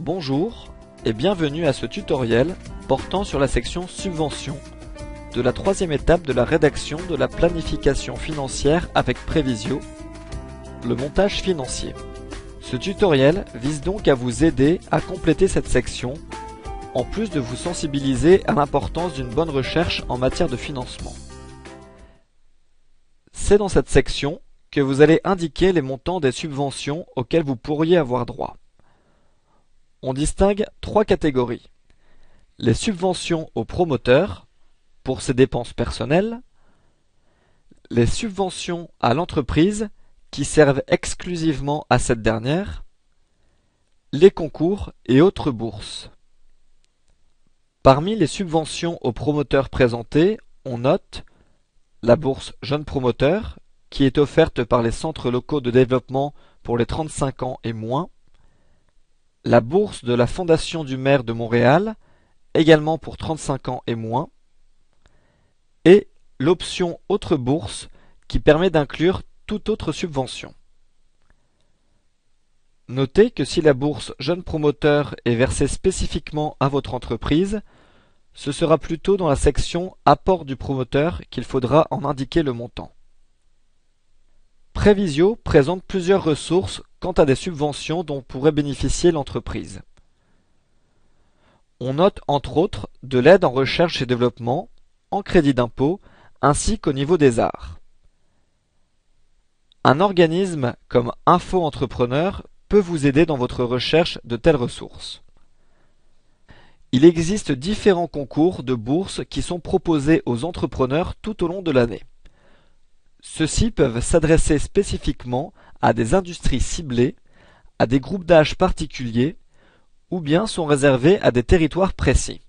Bonjour et bienvenue à ce tutoriel portant sur la section Subventions de la troisième étape de la rédaction de la planification financière avec Prévisio, le montage financier. Ce tutoriel vise donc à vous aider à compléter cette section, en plus de vous sensibiliser à l'importance d'une bonne recherche en matière de financement. C'est dans cette section que vous allez indiquer les montants des subventions auxquelles vous pourriez avoir droit. On distingue trois catégories. Les subventions aux promoteurs, pour ses dépenses personnelles, les subventions à l'entreprise, qui servent exclusivement à cette dernière, les concours et autres bourses. Parmi les subventions aux promoteurs présentées, on note la bourse Jeunes Promoteurs, qui est offerte par les centres locaux de développement pour les 35 ans et moins, la bourse de la Fondation du maire de Montréal, également pour 35 ans et moins, et l'option Autre bourse, qui permet d'inclure toute autre subvention. Notez que si la bourse Jeunes Promoteurs est versée spécifiquement à votre entreprise, ce sera plutôt dans la section Apport du promoteur qu'il faudra en indiquer le montant. Prévisio présente plusieurs ressources quant à des subventions dont pourrait bénéficier l'entreprise. On note entre autres de l'aide en recherche et développement, en crédit d'impôt, ainsi qu'au niveau des arts. Un organisme comme Info Entrepreneur peut vous aider dans votre recherche de telles ressources. Il existe différents concours de bourses qui sont proposés aux entrepreneurs tout au long de l'année. Ceux-ci peuvent s'adresser spécifiquement à des industries ciblées, à des groupes d'âge particuliers, ou bien sont réservés à des territoires précis.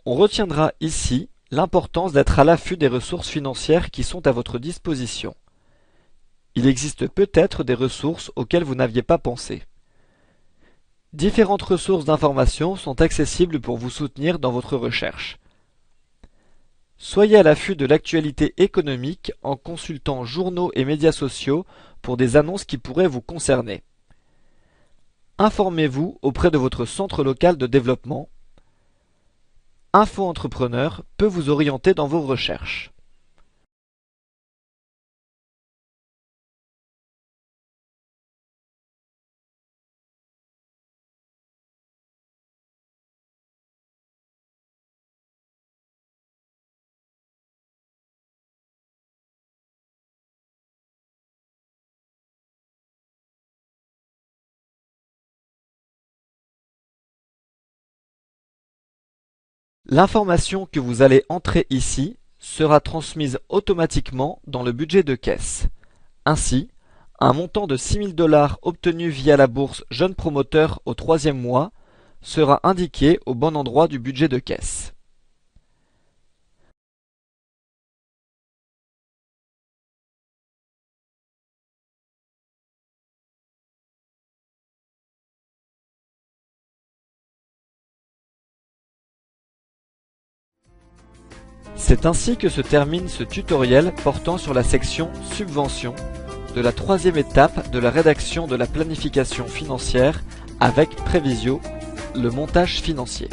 On retiendra ici l'importance d'être à l'affût des ressources financières qui sont à votre disposition. Il existe peut-être des ressources auxquelles vous n'aviez pas pensé. Différentes ressources d'information sont accessibles pour vous soutenir dans votre recherche. Soyez à l'affût de l'actualité économique en consultant journaux et médias sociaux pour des annonces qui pourraient vous concerner. Informez-vous auprès de votre centre local de développement. Info Entrepreneur peut vous orienter dans vos recherches. L'information que vous allez entrer ici sera transmise automatiquement dans le budget de caisse. Ainsi, un montant de 6 000 $ obtenu via la bourse Jeunes Promoteurs au troisième mois sera indiqué au bon endroit du budget de caisse. C'est ainsi que se termine ce tutoriel portant sur la section Subventions de la troisième étape de la rédaction de la planification financière avec Prévisio, le montage financier.